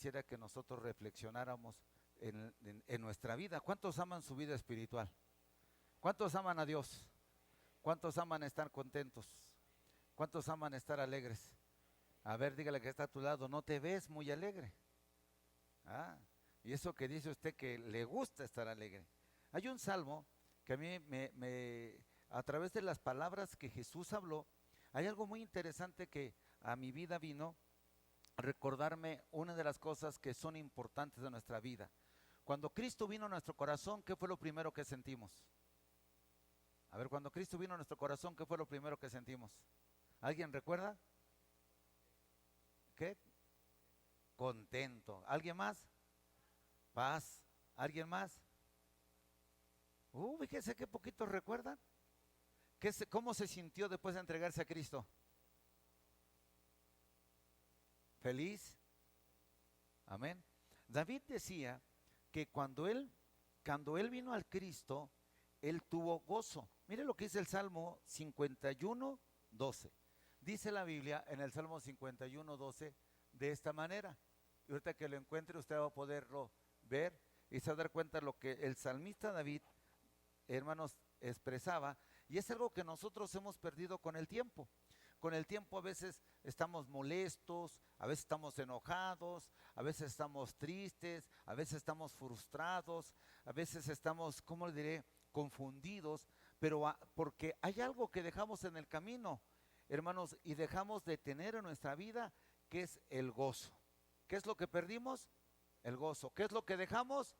quisiera que nosotros reflexionáramos en nuestra vida. ¿Cuántos aman su vida espiritual? ¿Cuántos aman a Dios? ¿Cuántos aman estar contentos? ¿Cuántos aman estar alegres? A ver, dígale que está a tu lado, no te ves muy alegre. Ah, y eso que dice usted que le gusta estar alegre. Hay un salmo que a mí a través de las palabras que Jesús habló, hay algo muy interesante que a mi vida vino a recordarme una de las cosas que son importantes de nuestra vida. Cuando Cristo vino a nuestro corazón, ¿qué fue lo primero que sentimos? A ver, cuando Cristo vino a nuestro corazón, ¿qué fue lo primero que sentimos? ¿Alguien recuerda? ¿Qué? Contento. ¿Alguien más? Paz. ¿Alguien más? Fíjese qué poquitos recuerdan. ¿Cómo se sintió después de entregarse a Cristo? Feliz. Amén. David decía que cuando él vino al Cristo, él tuvo gozo. Mire lo que dice el Salmo 51, 12. Dice la Biblia en el Salmo 51, 12 de esta manera. Y ahorita que lo encuentre usted va a poderlo ver y se va a dar cuenta de lo que el salmista David, hermanos, expresaba. Y es algo que nosotros hemos perdido con el tiempo. Con el tiempo a veces estamos molestos, a veces estamos enojados, a veces estamos tristes, a veces estamos frustrados, a veces estamos, ¿cómo le diré?, confundidos, pero porque hay algo que dejamos en el camino, hermanos, y dejamos de tener en nuestra vida, que es el gozo. ¿Qué es lo que perdimos? El gozo. ¿Qué es lo que dejamos?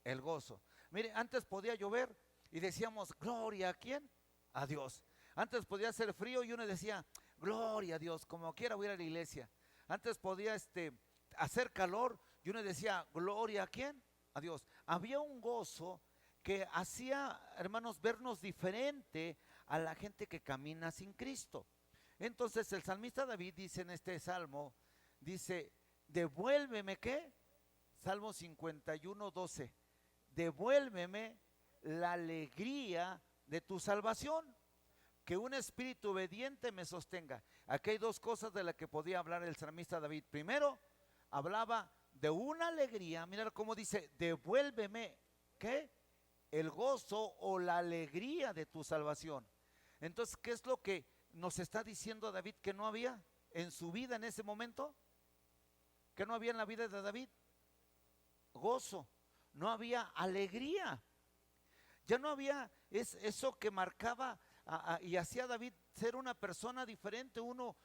El gozo. Mire, antes podía llover y decíamos, gloria, ¿a quién? A Dios. Antes podía hacer frío y uno decía, gloria a Dios, como quiera voy a ir a la iglesia. Antes podía hacer calor y uno decía, gloria, ¿a quién? A Dios. Había un gozo que hacía, hermanos, vernos diferente a la gente que camina sin Cristo. Entonces el salmista David dice en este salmo, dice, devuélveme, ¿qué? Salmo 51, 12, devuélveme la alegría de tu salvación, que un espíritu obediente me sostenga. Aquí hay dos cosas de las que podía hablar el salmista David. Primero, hablaba de una alegría, mira cómo dice, devuélveme, ¿qué? El gozo o la alegría de tu salvación. Entonces, ¿qué es lo que nos está diciendo David que no había en su vida en ese momento? ¿Qué no había en la vida de David? Gozo, no había alegría. Ya no había eso que marcaba y hacía a David ser una persona diferente. Uno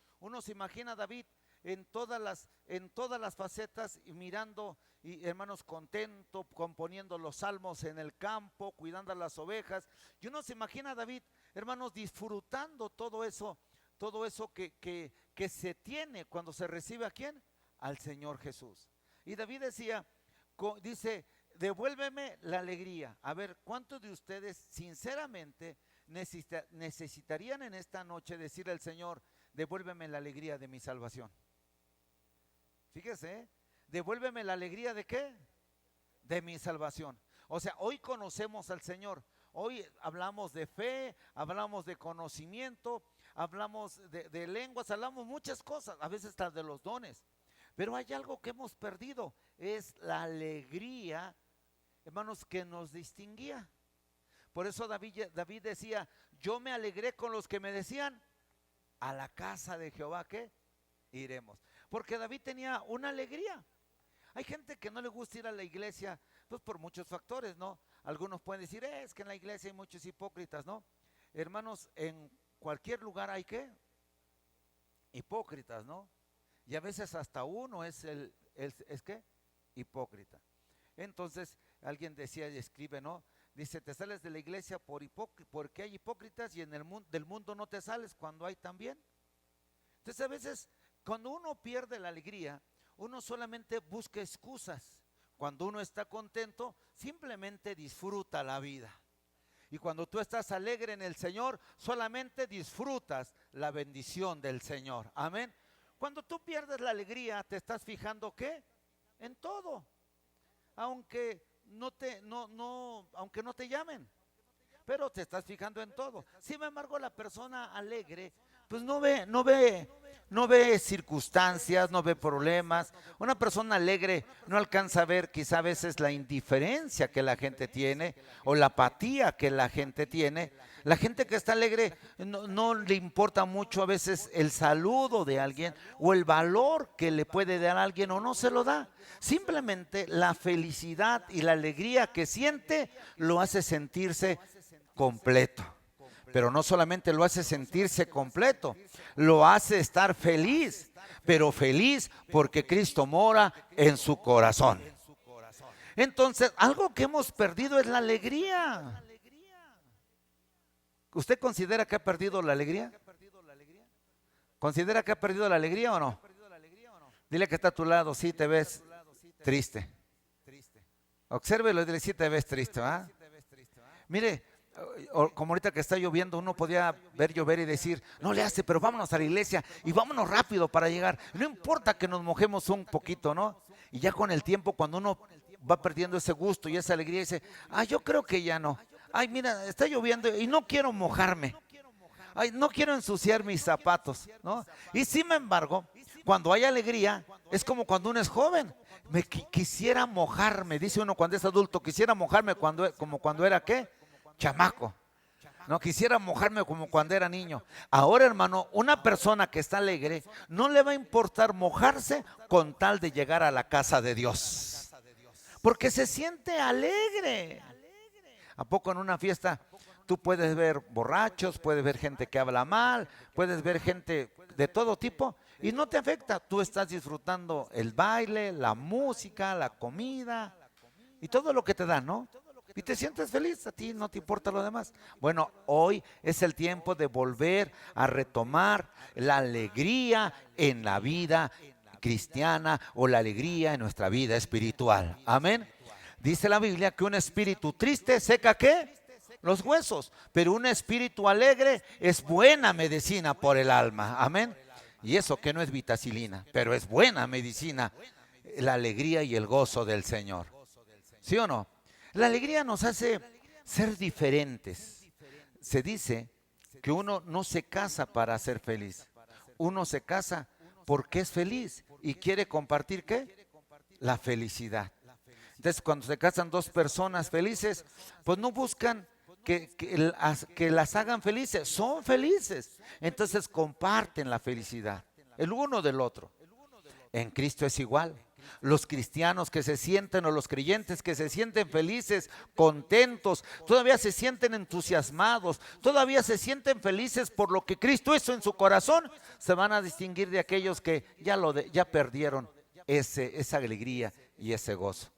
se imagina a David en todas las facetas y mirando, y hermanos, contento, componiendo los salmos en el campo, cuidando a las ovejas. Y uno se imagina a David, hermanos, disfrutando todo eso que se tiene cuando se recibe ¿a quién? Al Señor Jesús. Y David dice, devuélveme la alegría. A ver, ¿cuántos de ustedes sinceramente necesitarían en esta noche decirle al Señor, devuélveme la alegría de mi salvación? Fíjese, devuélveme la alegría ¿de qué? De mi salvación. O sea, hoy conocemos al Señor, hoy hablamos de fe, hablamos de conocimiento, hablamos de lenguas, hablamos muchas cosas, a veces hasta de los dones. Pero hay algo que hemos perdido, es la alegría, hermanos, que nos distinguía. Por eso David decía, yo me alegré con los que me decían, a la casa de Jehová, ¿qué? Iremos. Porque David tenía una alegría. Hay gente que no le gusta ir a la iglesia, pues por muchos factores, ¿no? Algunos pueden decir, es que en la iglesia hay muchos hipócritas, ¿no? Hermanos, en cualquier lugar hay, ¿qué? Hipócritas, ¿no? Y a veces hasta uno ¿es qué? Hipócrita. Entonces, alguien decía y escribe, ¿no? Dice, te sales de la iglesia porque hay hipócritas y del mundo no te sales cuando hay también. Entonces, a veces, cuando uno pierde la alegría, uno solamente busca excusas. Cuando uno está contento, simplemente disfruta la vida. Y cuando tú estás alegre en el Señor, solamente disfrutas la bendición del Señor. Amén. Cuando tú pierdes la alegría, te estás fijando ¿qué? En todo. Aunque no te llamen, pero te estás fijando en todo. Sin embargo, la persona alegre, pues no ve no ve circunstancias, no ve problemas. Una persona alegre no alcanza a ver quizá a veces la indiferencia que la gente tiene o la apatía que la gente tiene. La gente que está alegre no le importa mucho a veces el saludo de alguien o el valor que le puede dar a alguien o no se lo da. Simplemente la felicidad y la alegría que siente lo hace sentirse completo. Pero no solamente lo hace sentirse completo, lo hace estar feliz, pero feliz porque Cristo mora en su corazón. Entonces, algo que hemos perdido es la alegría. ¿Usted considera que ha perdido la alegría? ¿Considera que ha perdido la alegría o no? Dile que está a tu lado, sí te ves triste. Obsérvelo y dile, sí te ves triste, ¿ah? Mire, como ahorita que está lloviendo, uno podía ver llover y decir, no le hace, pero vámonos a la iglesia y vámonos rápido para llegar. No importa que nos mojemos un poquito, ¿no? Y ya con el tiempo, cuando uno va perdiendo ese gusto y esa alegría, dice, yo creo que ya no. Ay, mira, está lloviendo y no quiero mojarme. Ay, no quiero ensuciar mis zapatos, ¿no? Y sin embargo, cuando hay alegría, es como cuando uno es joven. Quisiera mojarme, dice uno cuando es adulto, quisiera mojarme como cuando era, ¿qué? Chamaco. No quisiera mojarme como cuando era niño. Ahora, hermano, una persona que está alegre no le va a importar mojarse con tal de llegar a la casa de Dios, porque se siente alegre. ¿A poco en una fiesta tú puedes ver borrachos, puedes ver gente que habla mal, puedes ver gente de todo tipo y no te afecta? Tú estás disfrutando el baile, la música, la comida y todo lo que te dan, ¿no? Y te sientes feliz, a ti no te importa lo demás. Bueno, hoy es el tiempo de volver a retomar la alegría en la vida cristiana o la alegría en nuestra vida espiritual. Amén. Dice la Biblia que un espíritu triste seca, ¿qué? Los huesos, pero un espíritu alegre es buena medicina por el alma. Amén. Y eso que no es vitacilina, pero es buena medicina, la alegría y el gozo del Señor. ¿Sí o no? La alegría nos hace ser diferentes. Se dice que uno no se casa para ser feliz. Uno se casa porque es feliz y quiere compartir, ¿qué? La felicidad. Entonces, cuando se casan dos personas felices, pues no buscan que las hagan felices, son felices. Entonces comparten la felicidad, el uno del otro. En Cristo es igual. Los cristianos que se sienten o los creyentes que se sienten felices, contentos, todavía se sienten entusiasmados, todavía se sienten felices por lo que Cristo hizo en su corazón, se van a distinguir de aquellos que ya perdieron esa alegría y ese gozo.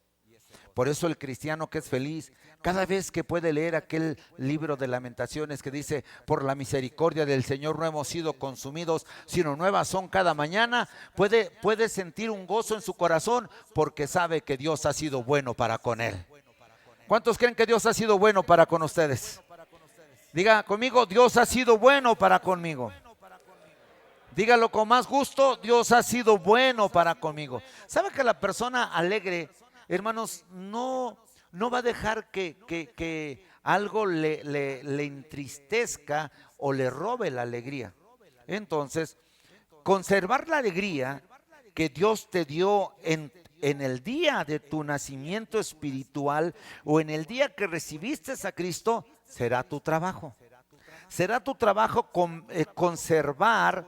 Por eso el cristiano que es feliz, cada vez que puede leer aquel libro de Lamentaciones que dice, por la misericordia del Señor no hemos sido consumidos, sino nuevas son cada mañana, puede sentir un gozo en su corazón porque sabe que Dios ha sido bueno para con él. ¿Cuántos creen que Dios ha sido bueno para con ustedes? Diga conmigo, Dios ha sido bueno para conmigo. Dígalo con más gusto, Dios ha sido bueno para conmigo. ¿Sabe que la persona alegre, hermanos, no va a dejar que algo le entristezca o le robe la alegría? Entonces, conservar la alegría que Dios te dio en el día de tu nacimiento espiritual o en el día que recibiste a Cristo, será tu trabajo. Será tu trabajo conservar,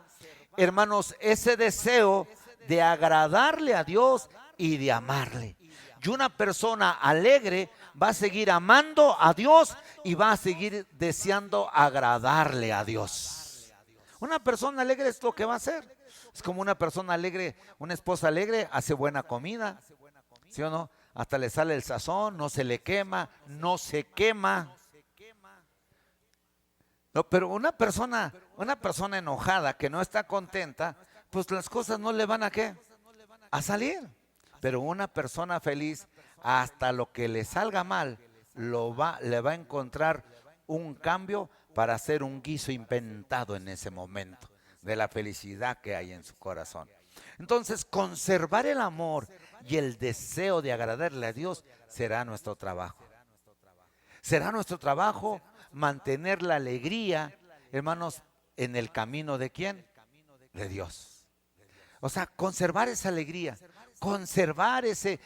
hermanos, ese deseo de agradarle a Dios y de amarle. Y una persona alegre va a seguir amando a Dios y va a seguir deseando agradarle a Dios. Una persona alegre es lo que va a hacer. Es como una persona alegre, una esposa alegre hace buena comida, ¿sí o no? Hasta le sale el sazón, no se le quema, no se quema. No, pero una persona enojada que no está contenta, pues las cosas no le van a ¿qué? A salir. Pero una persona feliz, hasta lo que le salga mal, le va a encontrar un cambio para hacer un guiso inventado en ese momento de la felicidad que hay en su corazón. Entonces, conservar el amor y el deseo de agradarle a Dios será nuestro trabajo. Será nuestro trabajo mantener la alegría, hermanos, en el camino ¿de quién? De Dios. O sea, conservar esa alegría, conservar ese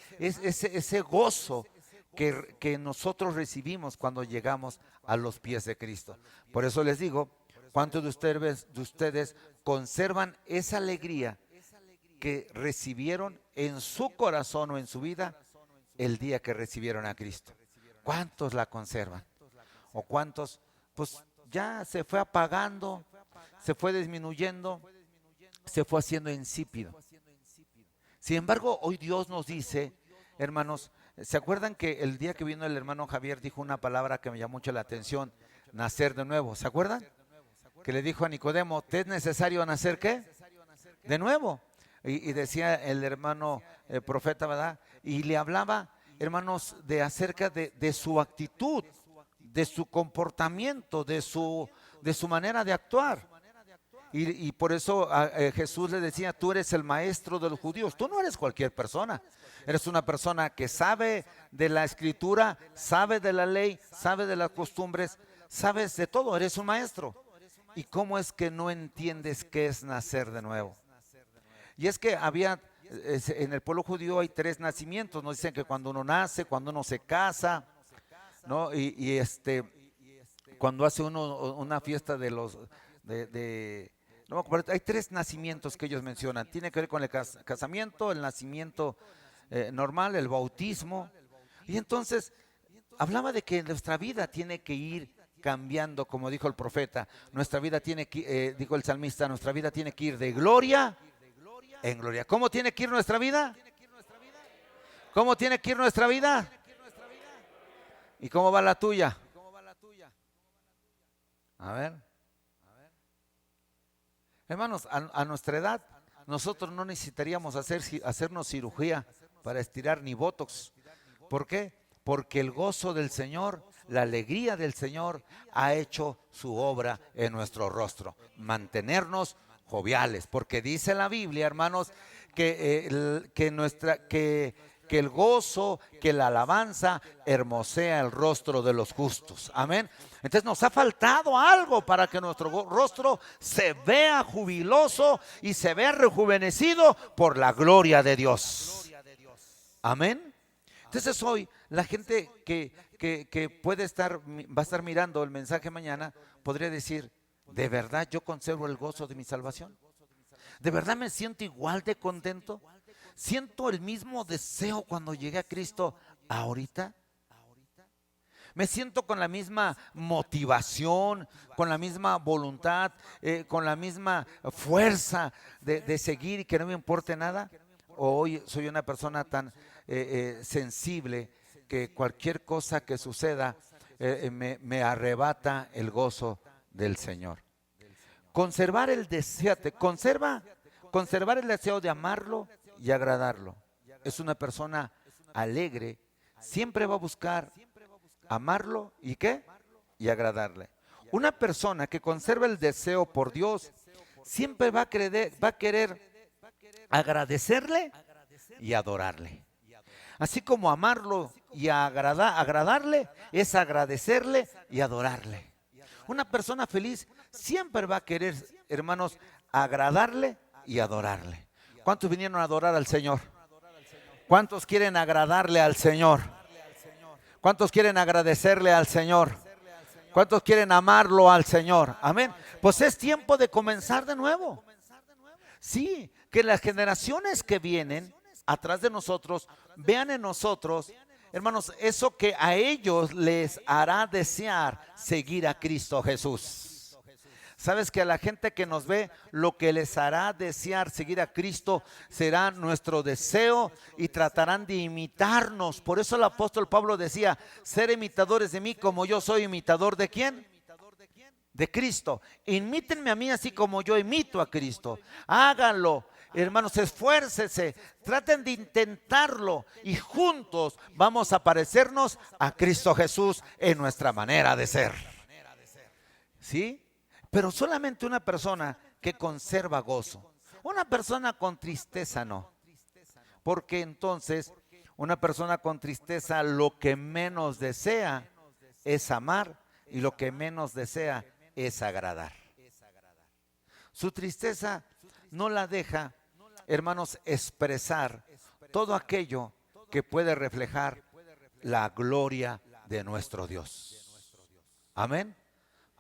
gozo que nosotros recibimos cuando llegamos a los pies de Cristo. Por eso les digo, ¿cuántos de ustedes conservan esa alegría que recibieron en su corazón o en su vida el día que recibieron a Cristo? ¿Cuántos la conservan? ¿O cuántos, pues ya se fue apagando, se fue disminuyendo, se fue haciendo insípido? Sin embargo, hoy Dios nos dice, hermanos, ¿se acuerdan que el día que vino el hermano Javier dijo una palabra que me llamó mucho la atención? Nacer de nuevo, ¿se acuerdan? Que le dijo a Nicodemo, ¿te es necesario nacer qué? De nuevo. Y decía el hermano profeta, ¿verdad? Y le hablaba, hermanos, de acerca de su actitud, de su comportamiento, de su manera de actuar. Y por eso Jesús le decía, tú eres el maestro de los judíos, tú no eres cualquier persona, eres una persona que sabe de la escritura, sabe de la ley, sabe de las costumbres, sabes de todo, eres un maestro. ¿Y cómo es que no entiendes qué es nacer de nuevo? Y es que en el pueblo judío hay 3 nacimientos, nos dicen que cuando uno nace, cuando uno se casa, ¿no? Cuando hace uno una fiesta de los, no, hay 3 nacimientos que ellos mencionan. Tiene que ver con el casamiento, el nacimiento normal, el bautismo. Y entonces hablaba de que nuestra vida tiene que ir cambiando, como dijo el profeta. Nuestra vida tiene que, dijo el salmista, nuestra vida tiene que ir de gloria en gloria. ¿Cómo tiene que ir nuestra vida? ¿Cómo tiene que ir nuestra vida? ¿Y cómo va la tuya? A ver. Hermanos, a nuestra edad, nosotros no necesitaríamos hacernos cirugía para estirar ni botox. ¿Por qué? Porque el gozo del Señor, la alegría del Señor ha hecho su obra en nuestro rostro. Mantenernos joviales, porque dice la Biblia, hermanos, que el gozo, que la alabanza hermosea el rostro de los justos. Amén. Entonces nos ha faltado algo para que nuestro rostro se vea jubiloso y se vea rejuvenecido por la gloria de Dios. Amén. Entonces hoy la gente que va a estar mirando el mensaje mañana, podría decir, ¿de verdad yo conservo el gozo de mi salvación? ¿De verdad me siento igual de contento? ¿Siento el mismo deseo cuando llegué a Cristo ahorita? ¿Me siento con la misma motivación, con la misma voluntad, con la misma fuerza de seguir y que no me importe nada? ¿O hoy soy una persona tan sensible que cualquier cosa que suceda me arrebata el gozo del Señor? Conservar el deseo, conservar el deseo de amarlo y agradarlo. Es una persona alegre, siempre va a buscar amarlo y ¿qué? Y agradarle. Una persona que conserva el deseo por Dios siempre va a querer agradecerle y adorarle. Así como amarlo y agradarle es agradecerle y adorarle. Una persona feliz siempre va a querer, hermanos, agradarle y adorarle. ¿Cuántos vinieron a adorar al Señor? ¿Cuántos quieren agradarle al Señor? ¿Cuántos quieren agradecerle al Señor? ¿Cuántos quieren amarlo al Señor? Amén. Pues es tiempo de comenzar de nuevo. Sí, que las generaciones que vienen atrás de nosotros vean en nosotros, hermanos, eso que a ellos les hará desear seguir a Cristo Jesús. Sabes que a la gente que nos ve, lo que les hará desear seguir a Cristo será nuestro deseo y tratarán de imitarnos. Por eso el apóstol Pablo decía, ser imitadores de mí como yo soy imitador ¿de quién? De Cristo. Imítenme a mí así como yo imito a Cristo. Háganlo. Hermanos, esfuércense, traten de intentarlo y juntos vamos a parecernos a Cristo Jesús en nuestra manera de ser. ¿Sí? Pero solamente una persona que conserva gozo. Una persona con tristeza no. Porque entonces una persona con tristeza lo que menos desea es amar y lo que menos desea es agradar. Su tristeza no la deja hermanos, expresar todo aquello que puede reflejar la gloria de nuestro Dios. Amén.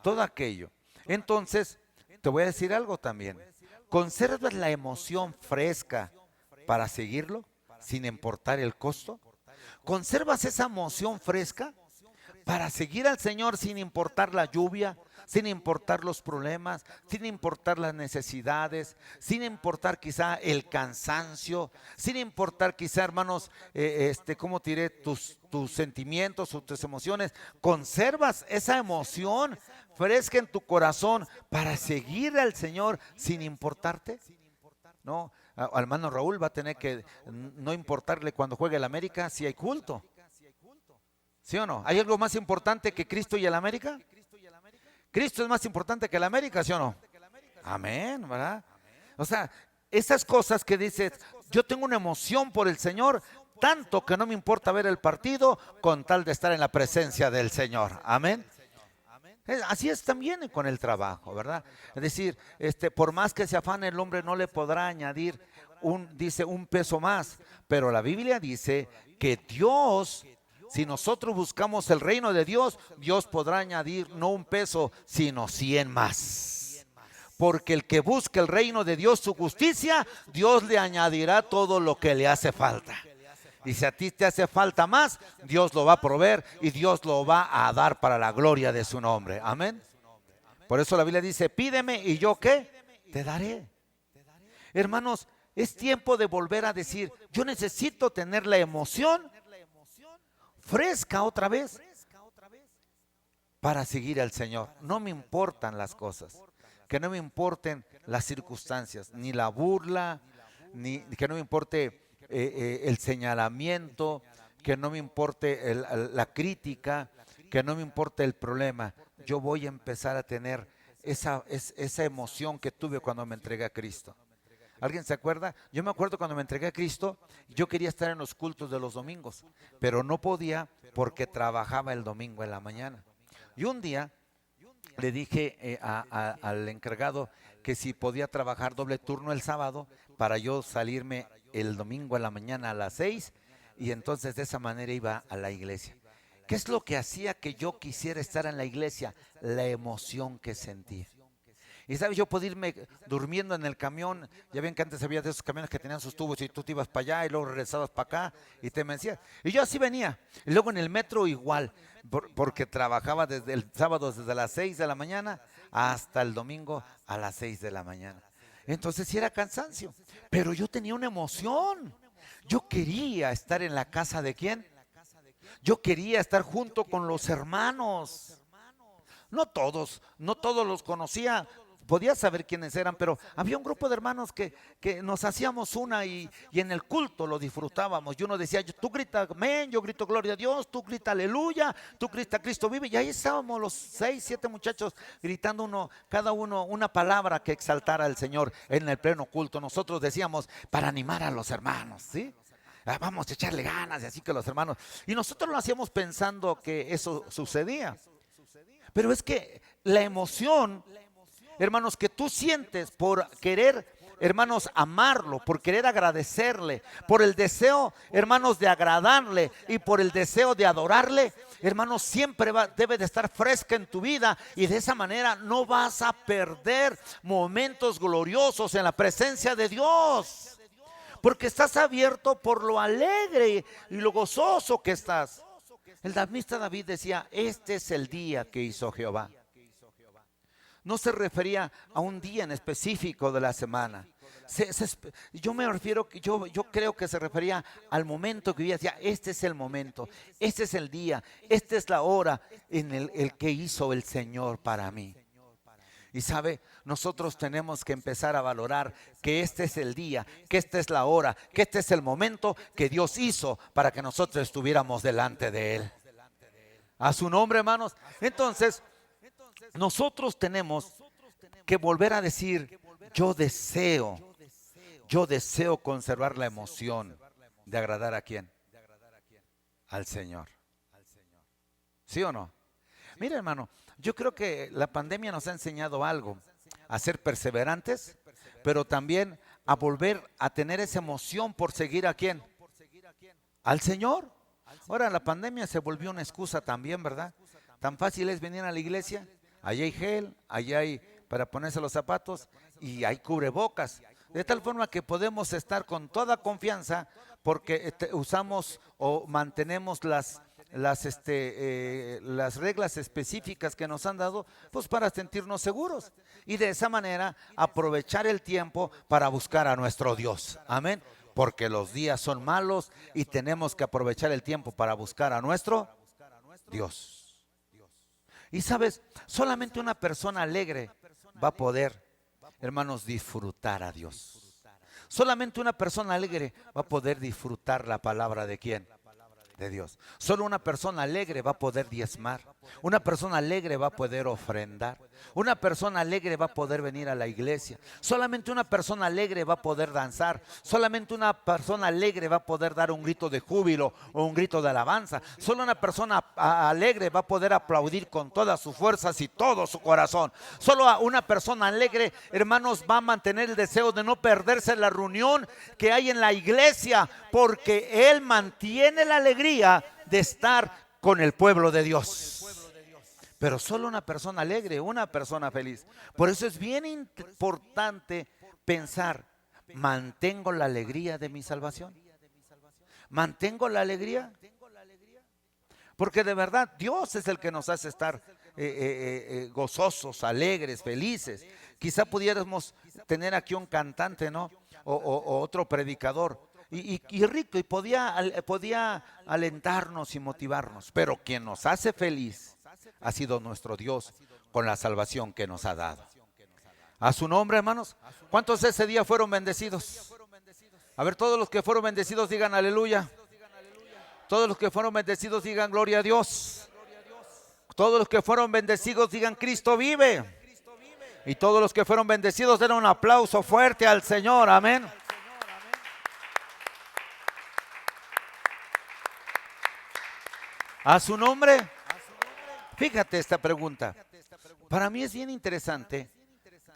Todo aquello. Entonces, te voy a decir algo también. ¿Conservas la emoción fresca para seguirlo sin importar el costo? ¿Conservas esa emoción fresca para seguir al Señor sin importar la lluvia, sin importar los problemas, sin importar las necesidades, sin importar quizá el cansancio, sin importar quizá, hermanos, ¿cómo te diré? Tus sentimientos o tus emociones? ¿Conservas esa emoción fresca en tu corazón para seguir al Señor sin importarte? No, al hermano Raúl va a tener que no importarle cuando juegue el América si hay culto. ¿Sí o no? ¿Hay algo más importante que Cristo y el América? Cristo es más importante que el América, ¿sí o no? Amén, ¿verdad? O sea, esas cosas que dices, yo tengo una emoción por el Señor, tanto que no me importa ver el partido con tal de estar en la presencia del Señor. Amén. Así es también con el trabajo, ¿verdad? Es decir, por más que se afane el hombre no le podrá añadir dice un peso más, pero la Biblia dice que Dios, si nosotros buscamos el reino de Dios, Dios podrá añadir no un peso, sino 100 más. Porque el que busca el reino de Dios, su justicia, Dios le añadirá todo lo que le hace falta. Y si a ti te hace falta más, Dios lo va a proveer y Dios lo va a dar para la gloria de su nombre. Amén. Por eso la Biblia dice, pídeme y yo ¿qué? Te daré. Hermanos, es tiempo de volver a decir, yo necesito tener la emoción fresca otra vez para seguir al Señor. No me importan las cosas, que no me importen las circunstancias, ni la burla, ni que no me importe el señalamiento, que no me importe la crítica, que no me importe el problema. Yo voy a empezar a tener esa emoción que tuve cuando me entregué a Cristo. ¿Alguien se acuerda? Yo me acuerdo cuando me entregué a Cristo, yo quería estar en los cultos de los domingos, pero no podía porque trabajaba el domingo en la mañana. Y un día le dije al encargado que si podía trabajar doble turno el sábado para yo salirme el domingo en la mañana a las 6 y entonces de esa manera iba a la iglesia. ¿Qué es lo que hacía que yo quisiera estar en la iglesia? La emoción que sentía. Y sabes, yo podía irme durmiendo en el camión. Ya ven que antes había de esos camiones que tenían sus tubos y tú te ibas para allá y luego regresabas para acá y te mecías. Y yo así venía. Y luego en el metro igual, porque trabajaba desde el sábado desde las 6 de la mañana hasta el domingo a las 6 de la mañana. Entonces sí era cansancio, pero yo tenía una emoción. Yo quería estar en la casa de ¿quién? Yo quería estar junto con los hermanos. No todos los conocía. Podía saber quiénes eran, pero había un grupo de hermanos que nos hacíamos una y en el culto lo disfrutábamos. Y uno decía, tú grita amén, yo grito gloria a Dios, tú grita aleluya, tú grita Cristo vive. Y ahí estábamos los 6, 7 muchachos gritando cada uno una palabra que exaltara al Señor en el pleno culto. Nosotros decíamos para animar a los hermanos, ¿sí? Vamos a echarle ganas, y así que los hermanos. Y nosotros lo hacíamos pensando que eso sucedía. Pero es que la emoción, hermanos, que tú sientes por querer, hermanos, amarlo, por querer agradecerle, por el deseo, hermanos, de agradarle y por el deseo de adorarle, hermanos, siempre debe de estar fresca en tu vida y de esa manera no vas a perder momentos gloriosos en la presencia de Dios. Porque estás abierto por lo alegre y lo gozoso que estás. El salmista David decía, este es el día que hizo Jehová. No se refería a un día en específico de la semana. Yo me refiero, yo creo que se refería al momento que vivía. Decía, este es el momento, este es el día, esta es la hora en el que hizo el Señor para mí. Y sabe, nosotros tenemos que empezar a valorar que este es el día, que esta es la hora, que este es el momento que Dios hizo para que nosotros estuviéramos delante de Él. A su nombre, hermanos. Entonces, nosotros tenemos que volver a decir, yo deseo conservar la emoción de agradar ¿a quién? Al Señor. ¿Sí o no? Mira, hermano, yo creo que la pandemia nos ha enseñado algo, a ser perseverantes, pero también a volver a tener esa emoción por seguir ¿a quién? Al Señor. Ahora la pandemia se volvió una excusa también, ¿verdad? Tan fácil es venir a la iglesia, allá hay gel, allá hay para ponerse los zapatos y hay cubrebocas. De tal forma que podemos estar con toda confianza porque usamos o mantenemos las reglas específicas que nos han dado, pues para sentirnos seguros y de esa manera aprovechar el tiempo para buscar a nuestro Dios. Amén. Porque los días son malos y tenemos que aprovechar el tiempo para buscar a nuestro Dios. Y sabes, solamente una persona alegre va a poder, hermanos, disfrutar a Dios. Solamente una persona alegre va a poder disfrutar la palabra de ¿quién? De Dios. Solo una persona alegre va a poder diezmar. Una persona alegre va a poder ofrendar. Una persona alegre va a poder venir a la iglesia. Solamente una persona alegre va a poder danzar. Solamente una persona alegre va a poder dar un grito de júbilo o un grito de alabanza. Solo una persona alegre va a poder aplaudir con todas sus fuerzas y todo su corazón. Solo una persona alegre, hermanos, va a mantener el deseo de no perderse la reunión que hay en la iglesia, porque él mantiene la alegría de estar con el pueblo de Dios. Pero solo una persona alegre, una persona feliz. Por eso es bien importante pensar, ¿mantengo la alegría de mi salvación? ¿Mantengo la alegría? Porque de verdad Dios es el que nos hace estar gozosos, alegres, felices. Quizá pudiéramos tener aquí un cantante, ¿no? O otro predicador. Y rico, y podía alentarnos y motivarnos. Pero quien nos hace feliz ha sido nuestro Dios con la salvación que nos ha dado. A su nombre, hermanos. ¿Cuántos ese día fueron bendecidos? A ver, todos los que fueron bendecidos digan aleluya. Todos los que fueron bendecidos digan gloria a Dios. Todos los que fueron bendecidos digan Cristo vive. Y todos los que fueron bendecidos den un aplauso fuerte al Señor. Amén. A su nombre. Fíjate esta pregunta. Para mí es bien interesante,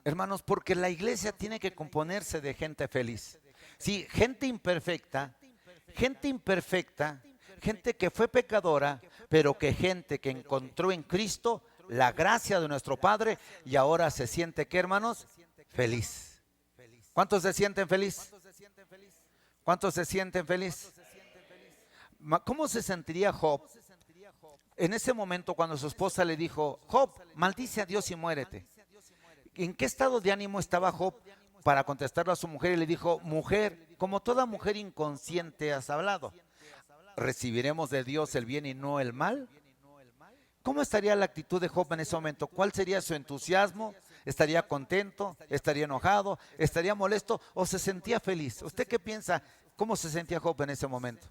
hermanos, porque la iglesia tiene que componerse de gente feliz. Sí, gente imperfecta, gente que fue pecadora, pero que gente que encontró en Cristo la gracia de nuestro Padre y ahora se siente, ¿qué, hermanos? Feliz. ¿Cuántos se sienten feliz? ¿Cuántos se sienten feliz? ¿Cómo se sentiría Job en ese momento cuando su esposa le dijo, Job, maldice a Dios y muérete? ¿En qué estado de ánimo estaba Job para contestarle a su mujer? Y le dijo, mujer, como toda mujer inconsciente has hablado, ¿recibiremos de Dios el bien y no el mal? ¿Cómo estaría la actitud de Job en ese momento? ¿Cuál sería su entusiasmo? ¿Estaría contento? ¿Estaría enojado? ¿Estaría molesto? ¿O se sentía feliz? ¿Usted qué piensa? ¿Cómo se sentía Job en ese momento?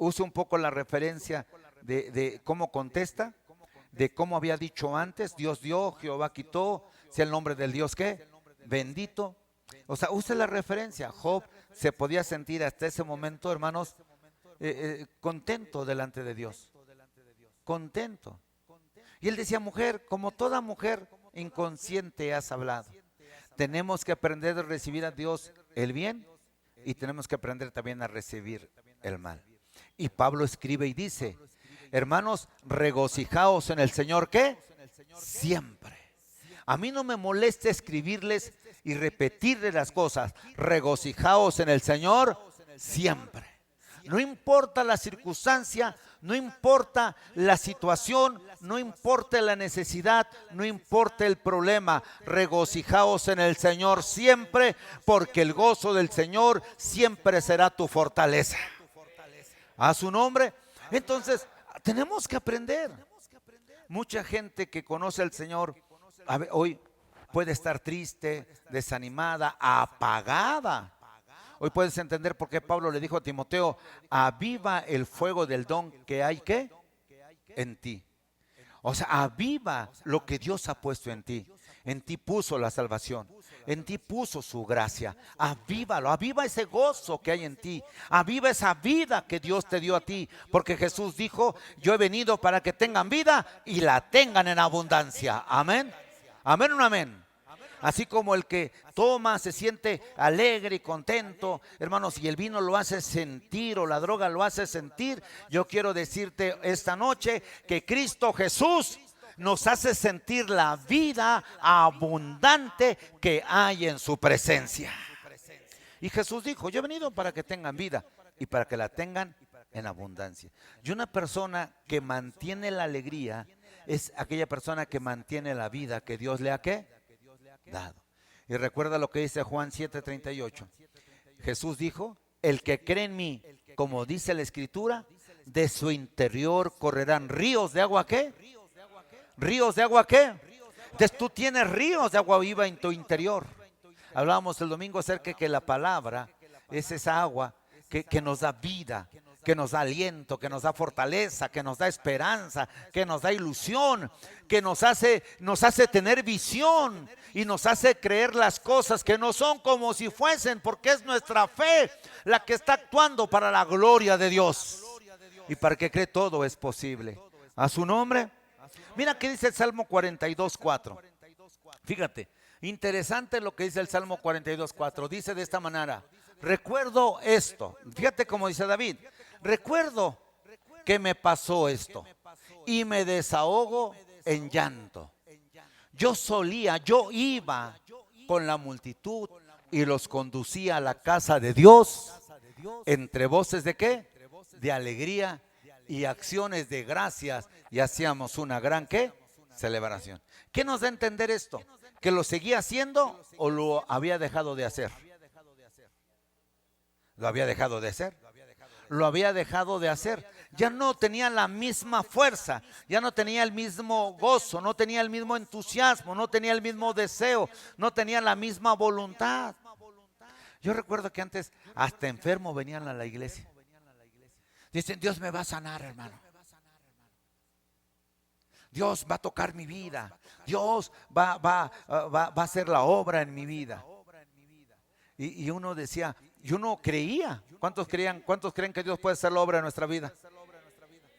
Use un poco la referencia de cómo contesta, de cómo había dicho antes, Dios dio, Jehová quitó, sea el nombre del Dios ¿qué? Bendito. O sea, use la referencia. Job se podía sentir hasta ese momento, hermanos, contento delante de Dios. Contento. Y él decía, mujer, como toda mujer inconsciente has hablado. Tenemos que aprender a recibir a Dios el bien y tenemos que aprender también a recibir el mal. Y Pablo escribe y dice, hermanos, regocijaos en el Señor, ¿qué? Siempre. A mí no me molesta escribirles y repetirles las cosas. Regocijaos en el Señor siempre. No importa la circunstancia, no importa la situación, no importa la necesidad, no importa el problema. Regocijaos en el Señor siempre, porque el gozo del Señor siempre será tu fortaleza. A su nombre. Entonces, tenemos que aprender. Mucha gente que conoce al Señor hoy puede estar triste, desanimada, apagada. Hoy puedes entender por qué Pablo le dijo a Timoteo, aviva el fuego del don que hay ¿qué? En ti. O sea, aviva lo que Dios ha puesto en ti. En ti puso la salvación. En ti puso su gracia. Avívalo, aviva ese gozo que hay en ti. Aviva esa vida que Dios te dio a ti. Porque Jesús dijo, yo he venido para que tengan vida y la tengan en abundancia. Amén. Amén o no amén. Así como el que toma se siente alegre y contento, hermanos, y el vino lo hace sentir o la droga lo hace sentir, yo quiero decirte esta noche que Cristo Jesús nos hace sentir la vida abundante que hay en su presencia. Y Jesús dijo, yo he venido para que tengan vida y para que la tengan en abundancia. Y una persona que mantiene la alegría es aquella persona que mantiene la vida que Dios le ha ¿qué? Dado. Y recuerda lo que dice Juan 7:38. Jesús dijo, el que cree en mí, como dice la Escritura, de su interior correrán ríos de agua ¿qué? ¿Ríos de agua qué? Entonces tú tienes ríos de agua viva en tu interior. Hablábamos el domingo acerca de que la palabra es esa agua que nos da vida, que nos da aliento, que nos da fortaleza, que nos da esperanza, que nos da ilusión, que nos hace tener visión y nos hace creer las cosas que no son como si fuesen, porque es nuestra fe la que está actuando para la gloria de Dios. Y para que cree todo es posible. A su nombre. Mira qué dice el Salmo 42:4. Fíjate, interesante lo que dice el Salmo 42:4. Dice de esta manera, recuerdo esto. Fíjate cómo dice David, recuerdo que me pasó esto y me desahogo en llanto. Yo iba con la multitud y los conducía a la casa de Dios entre voces de ¿qué? De alegría y acciones de gracias, y hacíamos una gran ¿qué? Celebración. ¿Qué nos da a entender esto? ¿Que lo seguía haciendo o lo había dejado de hacer? Lo había dejado de hacer. Lo había dejado de hacer. Ya no tenía la misma fuerza, ya no tenía el mismo gozo, no tenía el mismo entusiasmo, no tenía el mismo deseo, no tenía la misma voluntad. Yo recuerdo que antes hasta enfermo venían a la iglesia. Dicen, Dios me va a sanar, hermano. Dios va a tocar mi vida. Dios va a hacer la obra en mi vida. Y uno decía, y uno creía. ¿Cuántos creen que Dios puede hacer la obra en nuestra vida?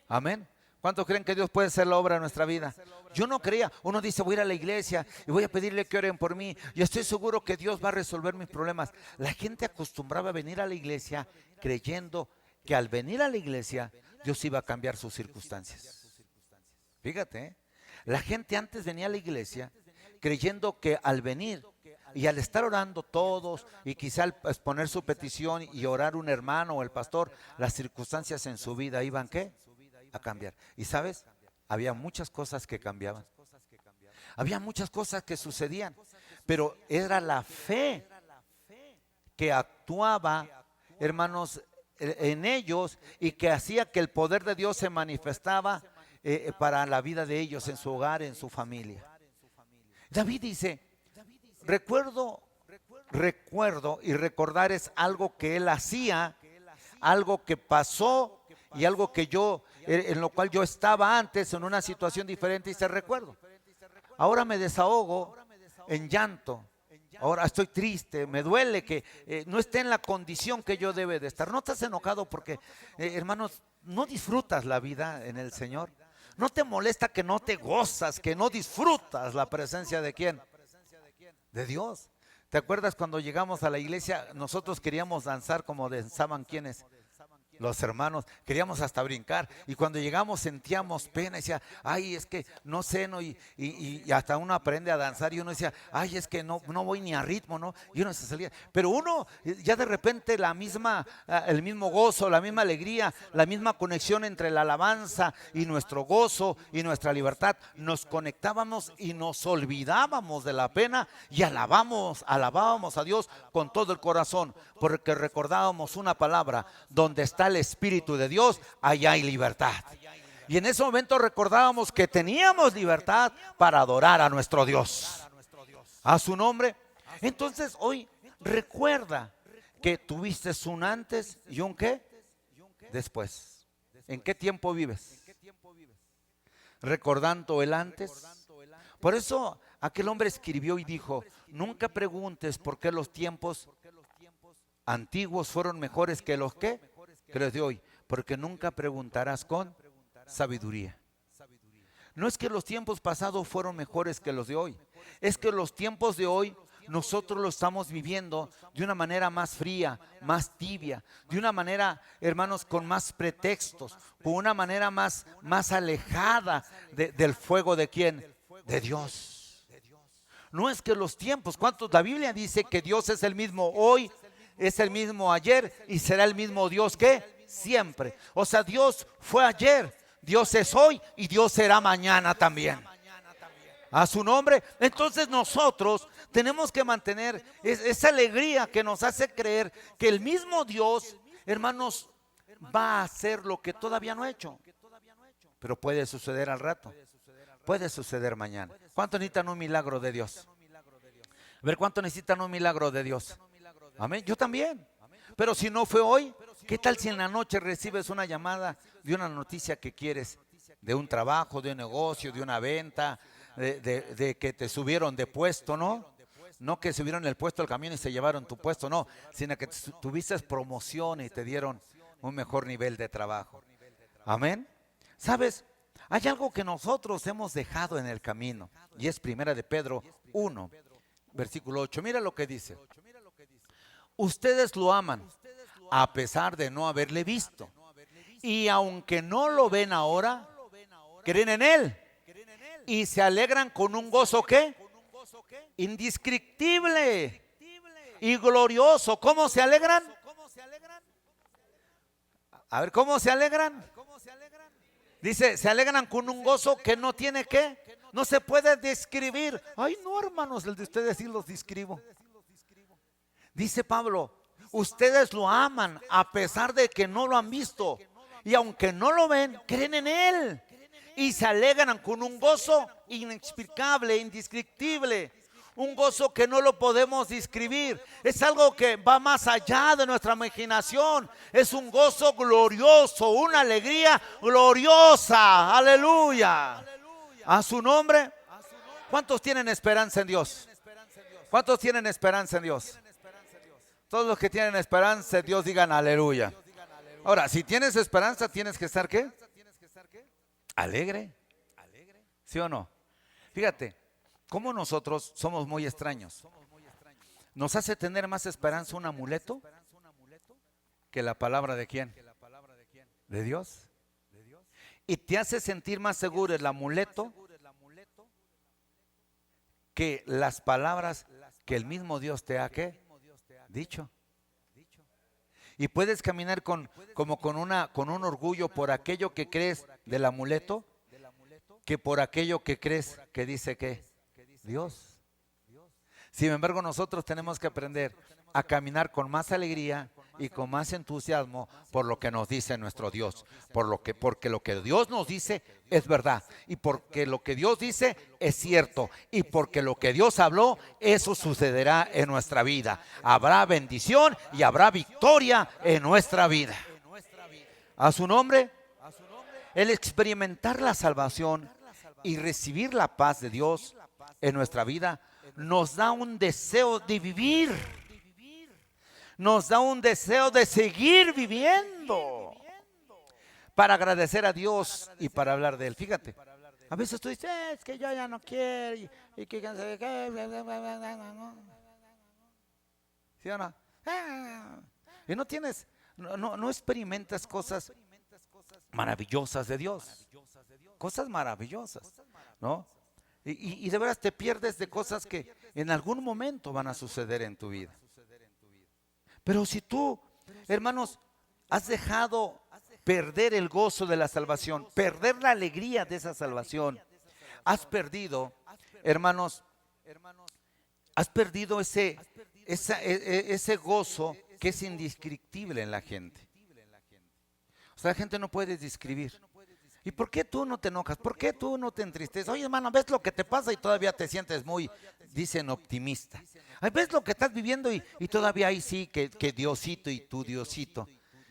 Amén. ¿Cuántos creen que Dios puede hacer la obra en nuestra vida? Yo no creía. Uno dice, voy a ir a la iglesia y voy a pedirle que oren por mí. Y estoy seguro que Dios va a resolver mis problemas. La gente acostumbraba a venir a la iglesia creyendo que al venir a la iglesia Dios iba a cambiar sus circunstancias. Fíjate, la gente antes venía a la iglesia creyendo que al venir y al estar orando todos y quizá al exponer su petición y orar un hermano o el pastor, las circunstancias en su vida iban ¿qué? A cambiar. Y sabes, había muchas cosas que cambiaban. Había muchas cosas que sucedían, pero era la fe que actuaba, hermanos, en ellos y que hacía que el poder de Dios se manifestaba para la vida de ellos, en su hogar, en su familia. David dice, recuerdo y recordar es algo que él hacía, algo que pasó y algo que en lo cual yo estaba antes en una situación diferente y se recuerdo. Ahora me desahogo en llanto. Ahora estoy triste, me duele que no esté en la condición que yo debe de estar. ¿No estás enojado porque, hermanos, no disfrutas la vida en el Señor? ¿No te molesta que no te gozas, que no disfrutas la presencia de quién? De Dios. ¿Te acuerdas cuando llegamos a la iglesia? Nosotros queríamos danzar como danzaban quienes, los hermanos, queríamos hasta brincar, y cuando llegamos sentíamos pena, decía, ay, es que no sé, no, y hasta uno aprende a danzar, y uno decía, ay, es que no voy ni a ritmo, ¿no? Y uno se salía, pero uno ya de repente el mismo gozo, la misma alegría, la misma conexión entre la alabanza y nuestro gozo y nuestra libertad, nos conectábamos y nos olvidábamos de la pena y alabábamos a Dios con todo el corazón, porque recordábamos una palabra, donde está el Espíritu de Dios, allá hay libertad. Y en ese momento recordábamos que teníamos libertad para adorar a nuestro Dios, a su nombre. Entonces hoy recuerda que tuviste un antes y un ¿qué? Después. ¿En qué tiempo vives? Recordando el antes. Por eso aquel hombre escribió y dijo, nunca preguntes por qué los tiempos antiguos fueron mejores que los ¿qué? Que los de hoy, porque nunca preguntarás con sabiduría. No es que los tiempos pasados fueron mejores que los de hoy, es que los tiempos de hoy nosotros lo estamos viviendo de una manera más fría, más tibia, de una manera, hermanos, con más pretextos, con una manera más alejada del fuego de ¿quién? De Dios. No es que los tiempos, ¿cuántos? La Biblia dice que Dios es el mismo hoy, es el mismo ayer y será el mismo Dios que siempre. O sea, Dios fue ayer, Dios es hoy y Dios será mañana también. A su nombre. Entonces nosotros tenemos que mantener esa alegría que nos hace creer que el mismo Dios, hermanos, va a hacer lo que todavía no ha hecho. Pero puede suceder al rato, puede suceder mañana. ¿Cuántos necesitan un milagro de Dios? A ver, ¿cuántos necesitan un milagro de Dios? Amén, yo también. Pero si no fue hoy, ¿qué tal si en la noche recibes una llamada de una noticia que quieres? De un trabajo, de un negocio, de una venta, de que te subieron de puesto, ¿no? No que subieron el puesto del camión y se llevaron tu puesto, no, sino que tuviste promoción y te dieron un mejor nivel de trabajo. Amén. ¿Sabes? Hay algo que nosotros hemos dejado en el camino y es Primera de Pedro 1, versículo 8. Mira lo que dice. Ustedes lo aman a pesar de no haberle visto. Y aunque no lo ven ahora, creen en Él. Y se alegran con un gozo ¿qué? Indescriptible y glorioso. ¿Cómo se alegran? A ver, ¿cómo se alegran? Dice, se alegran con un gozo que no tiene ¿qué? No se puede describir. Ay, no, hermanos, el de ustedes sí los describo. Dice Pablo, ustedes lo aman a pesar de que no lo han visto. Y aunque no lo ven, creen en Él. Y se alegran con un gozo inexplicable, indescriptible. Un gozo que no lo podemos describir. Es algo que va más allá de nuestra imaginación. Es un gozo glorioso, una alegría gloriosa. Aleluya. A su nombre. ¿Cuántos tienen esperanza en Dios? ¿Cuántos tienen esperanza en Dios? Todos los que tienen esperanza en Dios digan aleluya. Ahora, si tienes esperanza, tienes que estar ¿qué? Alegre. ¿Sí o no? Fíjate, cómo nosotros somos muy extraños. Nos hace tener más esperanza un amuleto que la palabra de ¿quién? De Dios. Y te hace sentir más seguro el amuleto que las palabras que el mismo Dios te ha ¿qué? Dicho. Y puedes caminar como con un orgullo por aquello que crees del amuleto, que por aquello que crees que dice que Dios. Sin embargo, nosotros tenemos que aprender a caminar con más alegría y con más entusiasmo por lo que nos dice nuestro Dios, porque lo que Dios nos dice es verdad, y porque lo que Dios dice es cierto, y porque lo que Dios habló, eso sucederá en nuestra vida. Habrá bendición y habrá victoria en nuestra vida. A su nombre. El experimentar la salvación y recibir la paz de Dios en nuestra vida nos da un deseo de vivir. Nos da un deseo de seguir viviendo para agradecer a Dios y para hablar de Él. Fíjate, a veces tú dices, es que yo ya no quiero y que ¿sí o no? Y no experimentas cosas maravillosas de Dios, cosas maravillosas, ¿no? Y de veras te pierdes de cosas que en algún momento van a suceder en tu vida. Pero si tú, hermanos, has dejado perder el gozo de la salvación, perder la alegría de esa salvación, has perdido, hermanos, has perdido ese gozo que es indescriptible en la gente. O sea, la gente no puede describir. ¿Y por qué tú no te enojas? ¿Por qué tú no te entristeces? Oye, hermano, ves lo que te pasa y todavía te sientes muy, dicen, optimista. Ves lo que estás viviendo y todavía ahí sí que Diosito y tu Diosito.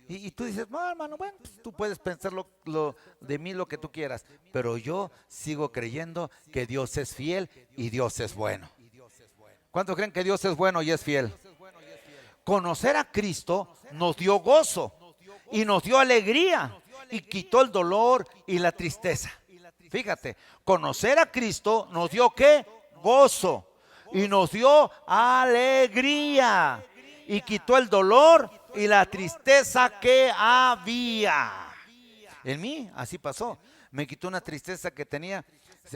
Y tú dices, no, hermano, bueno, pues tú puedes pensar de mí lo que tú quieras, pero yo sigo creyendo que Dios es fiel y Dios es bueno. ¿Cuántos creen que Dios es bueno y es fiel? Conocer a Cristo nos dio gozo y nos dio alegría y quitó el dolor y la tristeza. Fíjate, conocer a Cristo nos dio ¿qué? gozo y nos dio alegría y quitó el dolor y la tristeza que había. En mí así pasó. Me quitó una tristeza que tenía,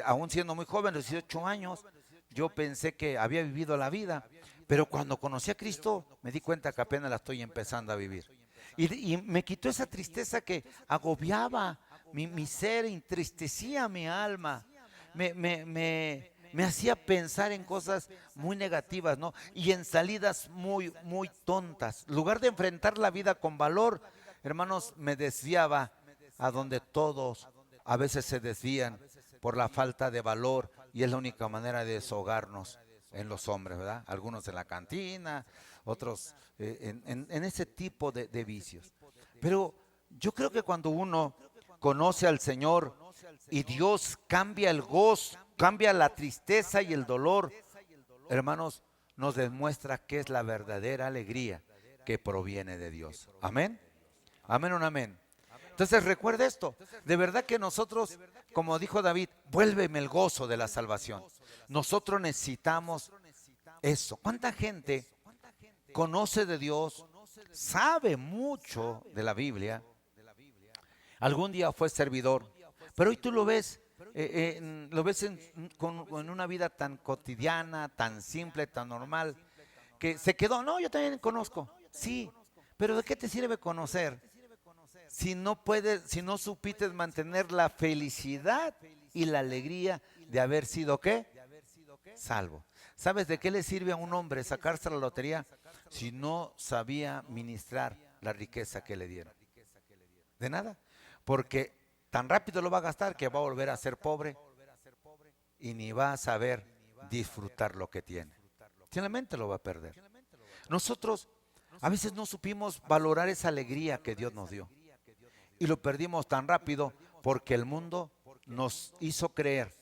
aún siendo muy joven, 18 años. Yo pensé que había vivido la vida, pero cuando conocí a Cristo me di cuenta que apenas la estoy empezando a vivir. Y me quitó esa tristeza que agobiaba mi ser, entristecía mi alma, me hacía pensar en cosas muy negativas, ¿no? Y en salidas muy tontas. En lugar de enfrentar la vida con valor, hermanos, me desviaba a donde todos a veces se desvían por la falta de valor, y es la única manera de deshogarnos en los hombres, ¿verdad? Algunos en la cantina, otros en ese tipo de vicios. Pero yo creo que cuando uno conoce al Señor y Dios cambia el gozo, cambia la tristeza y el dolor, hermanos, nos demuestra que es la verdadera alegría que proviene de Dios. Amén. Amén o no amén. Entonces recuerda esto, de verdad que nosotros, como dijo David, vuélveme el gozo de la salvación. Nosotros necesitamos eso. ¿Cuánta gente conoce de Dios, sabe mucho de la Biblia? Algún día fue servidor, pero hoy tú lo ves, en una vida tan cotidiana, tan simple, tan normal, que se quedó. No, yo también conozco, sí, pero ¿de qué te sirve conocer si no puedes, si no supiste mantener la felicidad y la alegría de haber sido ¿qué? Salvo. ¿Sabes de qué le sirve a un hombre sacarse la lotería si no sabía ministrar la riqueza que le dieron? De nada, porque tan rápido lo va a gastar que va a volver a ser pobre y ni va a saber disfrutar lo que tiene. Simplemente lo va a perder. Nosotros a veces no supimos valorar esa alegría que Dios nos dio y lo perdimos tan rápido porque el mundo nos hizo creer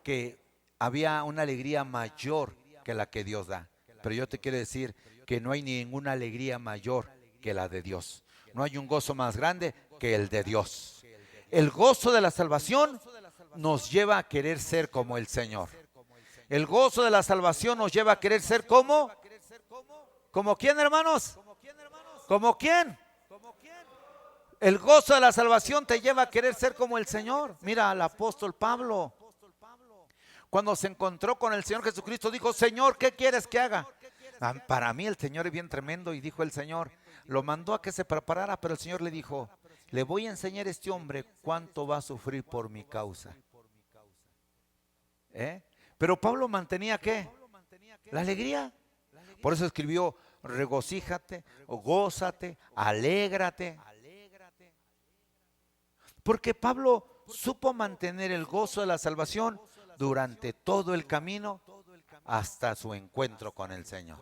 que había una alegría mayor que la que Dios da. Pero yo te quiero decir que no hay ninguna alegría mayor que la de Dios. No hay un gozo más grande que el de Dios. El gozo de la salvación nos lleva a querer ser como el Señor. El gozo de la salvación nos lleva a querer ser como quién, hermanos, como quién. El gozo de la salvación te lleva a querer ser como el Señor. Mira al apóstol Pablo, cuando se encontró con el Señor Jesucristo, dijo: Señor, ¿qué quieres que haga? Para mí el Señor es bien tremendo. Y dijo el Señor, lo mandó a que se preparara, pero el Señor le dijo: le voy a enseñar a este hombre cuánto va a sufrir por mi causa. Pero Pablo mantenía ¿qué? La alegría. Por eso escribió: regocíjate, o gózate, alégrate. Porque Pablo supo mantener el gozo de la salvación durante todo el camino hasta su encuentro con el Señor.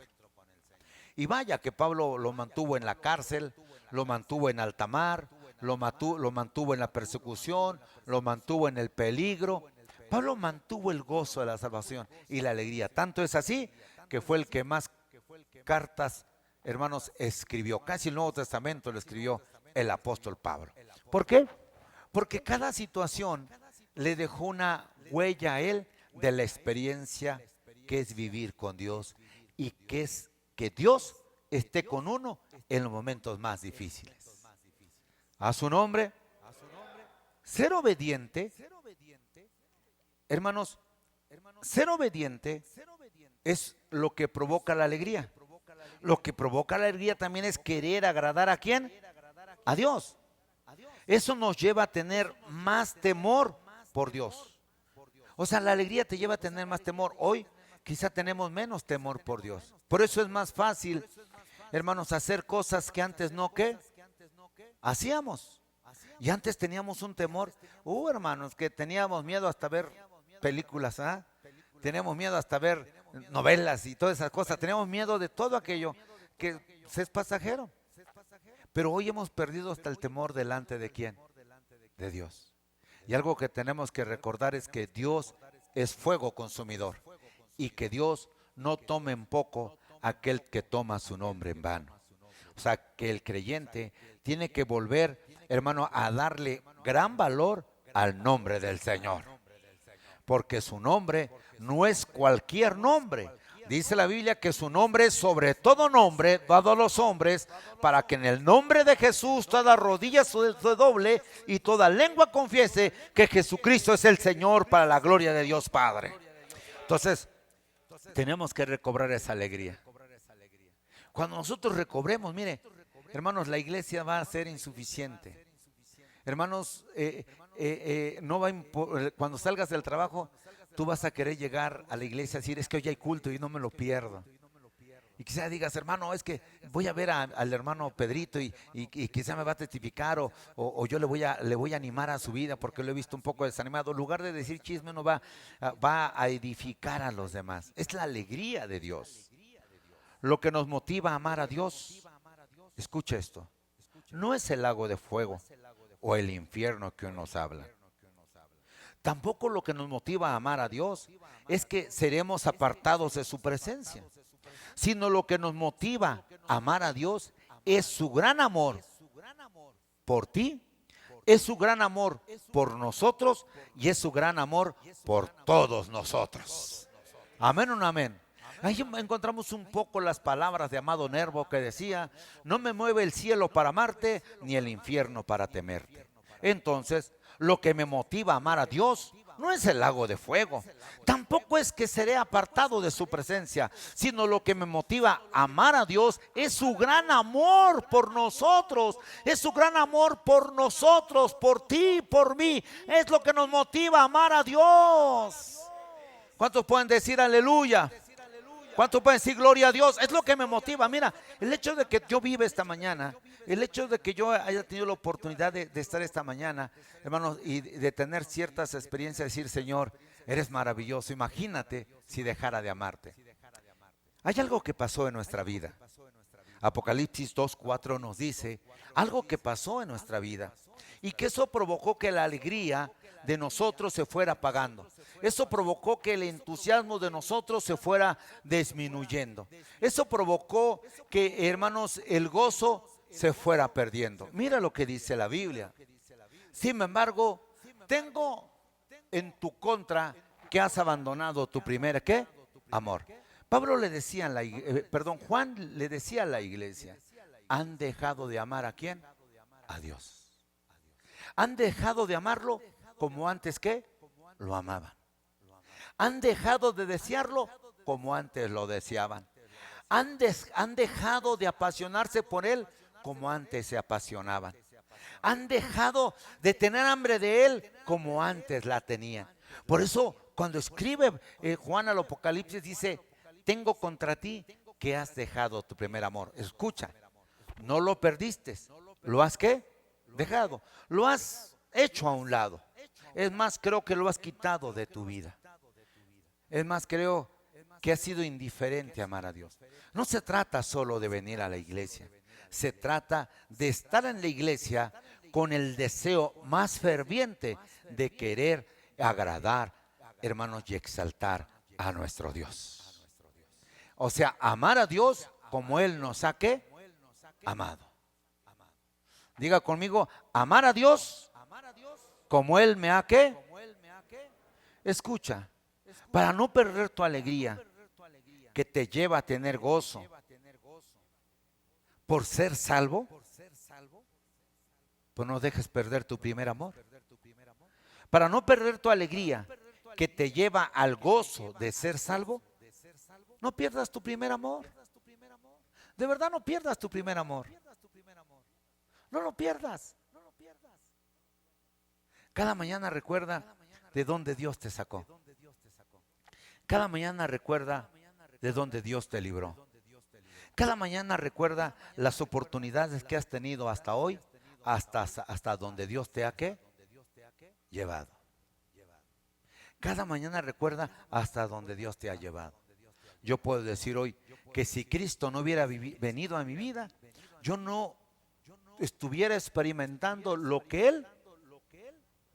Y vaya que Pablo lo mantuvo en la cárcel, lo mantuvo en alta mar, lo mantuvo en la persecución, lo mantuvo en el peligro. Pablo mantuvo el gozo de la salvación y la alegría. Tanto es así que fue el que más cartas, hermanos, escribió. Casi el Nuevo Testamento lo escribió el apóstol Pablo. ¿Por qué? Porque cada situación le dejó una huella a él de la experiencia que es vivir con Dios y que es que Dios esté con uno en los momentos más difíciles. A su nombre, ser obediente, hermanos, ser obediente es lo que provoca la alegría. Lo que provoca la alegría también es querer agradar ¿a quién? A Dios. Eso nos lleva a tener más temor por Dios. O sea, la alegría te lleva a tener más temor. Hoy quizá tenemos menos temor por Dios. Por eso es más fácil, hermanos, hacer cosas que antes no, ¿qué? Hacíamos. Y antes teníamos un temor, hermanos, que teníamos miedo hasta ver películas, ¿ah? Teníamos miedo hasta ver novelas y todas esas cosas. Teníamos miedo de todo aquello que es pasajero. Pero hoy hemos perdido hasta el temor delante de ¿quién? De Dios. Y algo que tenemos que recordar es que Dios es fuego consumidor y que Dios no toma en poco aquel que toma su nombre en vano. O sea, que el creyente tiene que volver, hermano, a darle gran valor al nombre del Señor. porque su nombre no es cualquier nombre. Dice la Biblia que su nombre es sobre todo nombre dado a los hombres, para que en el nombre de Jesús toda rodilla se doble y toda lengua confiese que Jesucristo es el Señor, para la gloria de Dios Padre. Entonces, tenemos que recobrar esa alegría. Cuando nosotros recobremos, mire, hermanos, la iglesia va a ser insuficiente. Hermanos, no va cuando salgas del trabajo, tú vas a querer llegar a la iglesia y decir, es que hoy hay culto y no me lo pierdo. Y quizá digas, hermano, es que voy a ver al hermano Pedrito y quizá me va a testificar o yo le voy a animar a su vida porque lo he visto un poco desanimado. En lugar de decir chisme, uno va a edificar a los demás. Es la alegría de Dios. Lo que nos motiva a amar a Dios, escucha esto, no es el lago de fuego o el infierno que nos habla. Tampoco lo que nos motiva a amar a Dios es que seremos apartados de su presencia, sino lo que nos motiva a amar a Dios es su gran amor por ti, es su gran amor por nosotros y es su gran amor por todos nosotros. Amén o no amén. Ahí encontramos un poco las palabras de Amado Nervo que decía, no me mueve el cielo para amarte, ni el infierno para temerte. Entonces, lo que me motiva a amar a Dios no es el lago de fuego, tampoco es que seré apartado de su presencia, sino lo que me motiva a amar a Dios es su gran amor por nosotros, es su gran amor por nosotros, por ti, por mí, es lo que nos motiva a amar a Dios. ¿Cuántos pueden decir aleluya? ¿Cuántos pueden decir gloria a Dios? Es lo que me motiva. Mira, el hecho de que yo viva esta mañana, el hecho de que yo haya tenido la oportunidad de estar esta mañana, hermanos, y de tener ciertas experiencias, decir, Señor, eres maravilloso. Imagínate si dejara de amarte. Hay algo que pasó en nuestra vida. Apocalipsis 2:4 nos dice algo que pasó en nuestra vida y que eso provocó que la alegría de nosotros se fuera apagando. Eso provocó que el entusiasmo de nosotros se fuera disminuyendo. Eso provocó que, hermanos, el gozo se fuera perdiendo. Mira lo que dice la Biblia. Sin embargo, tengo en tu contra que has abandonado tu primer, ¿qué? Amor. Pablo le decía, Juan le decía a la iglesia, ¿han dejado de amar a quién? A Dios. Han dejado de amarlo como antes, ¿qué? Lo amaban. Han dejado de desearlo como antes lo deseaban. Han dejado de apasionarse por él como antes se apasionaban. Han dejado de tener hambre de él como antes la tenían. Por eso cuando escribe Juan al Apocalipsis dice, tengo contra ti que has dejado tu primer amor. Escucha, no lo perdiste, ¿lo has qué? Dejado, lo has hecho a un lado. Es más, creo que lo has quitado de tu vida. Es más, creo que has sido indiferente a amar a Dios. No se trata solo de venir a la iglesia. Se trata de estar en la iglesia con el deseo más ferviente de querer agradar, hermanos, y exaltar a nuestro Dios. O sea, amar a Dios como Él nos ha ¿qué? Amado. Diga conmigo, amar a Dios como Él me ha ¿qué? Escucha, para no perder tu alegría que te lleva a tener gozo por ser salvo, pues no dejes perder tu primer amor. Para no perder tu alegría que te lleva al gozo de ser salvo, no pierdas tu primer amor. De verdad no pierdas tu primer amor. No lo pierdas. Cada mañana recuerda de dónde Dios te sacó. Cada mañana recuerda de dónde Dios te libró. Cada mañana recuerda las oportunidades que has tenido hasta hoy, hasta donde Dios te ha ¿qué? Llevado. Cada mañana recuerda hasta donde Dios te ha llevado. Yo puedo decir hoy que si Cristo no hubiera venido a mi vida, yo no estuviera experimentando lo que Él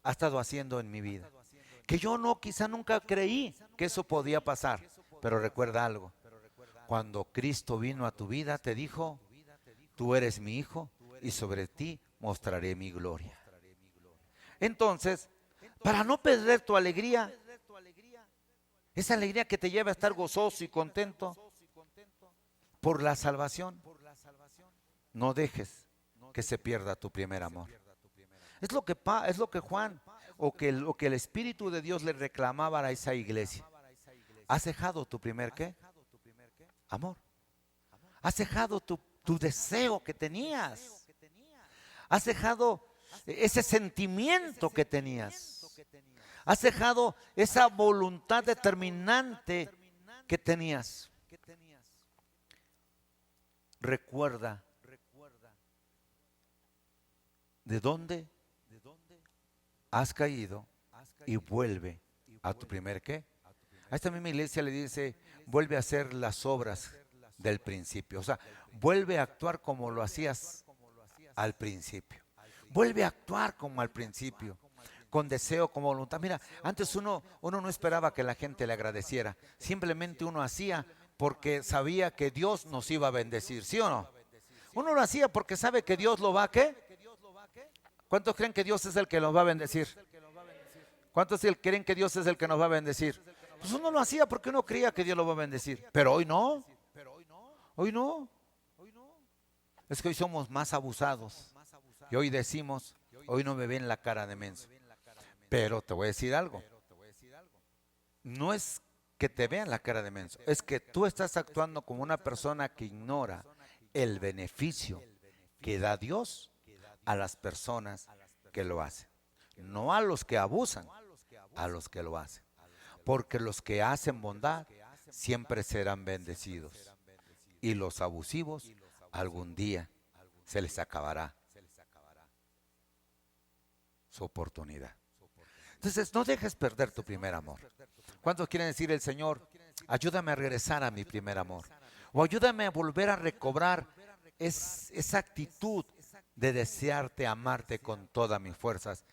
ha estado haciendo en mi vida. Que yo quizá nunca creí que eso podía pasar. Pero recuerda algo. Cuando Cristo vino a tu vida, te dijo, tú eres mi hijo y sobre ti mostraré mi gloria. Entonces, para no perder tu alegría, Esa alegría que te lleva a estar gozoso y contento por la salvación. No dejes que se pierda tu primer amor. Es lo que Juan lo que el Espíritu de Dios le reclamaba a esa iglesia. ¿Has dejado tu primer qué? Amor. ¿Has dejado tu deseo que tenías? ¿Has dejado ese sentimiento que tenías? ¿Has dejado esa voluntad determinante que tenías? Recuerda de dónde has caído y vuelve a tu primer qué. A esta misma iglesia le dice, vuelve a hacer las obras del principio. O sea, vuelve a actuar como lo hacías al principio. Vuelve a actuar como al principio, con deseo, con voluntad. Mira, antes uno no esperaba que la gente le agradeciera. Simplemente uno hacía porque sabía que Dios nos iba a bendecir, ¿sí o no? Uno lo hacía porque sabe que Dios lo va a ¿qué? ¿Cuántos creen que Dios es el que nos va a bendecir? ¿Cuántos creen que Dios es el que nos va a bendecir? Pues uno lo hacía porque uno creía que Dios lo va a bendecir. Pero hoy no. Hoy no. Es que hoy somos más abusados. Y hoy decimos, hoy no me ven la cara de menso. Pero te voy a decir algo. No es que te vean la cara de menso. Es que tú estás actuando como una persona que ignora el beneficio que da Dios a las personas que lo hacen. No a los que abusan, a los que lo hacen. Porque los que hacen bondad siempre serán bendecidos. Y los abusivos algún día se les acabará su oportunidad. Entonces no dejes perder tu primer amor. ¿Cuántos quieren decir el Señor, ayúdame a regresar a mi primer amor? O ayúdame a volver a recobrar esa actitud de desearte, amarte con todas mis fuerzas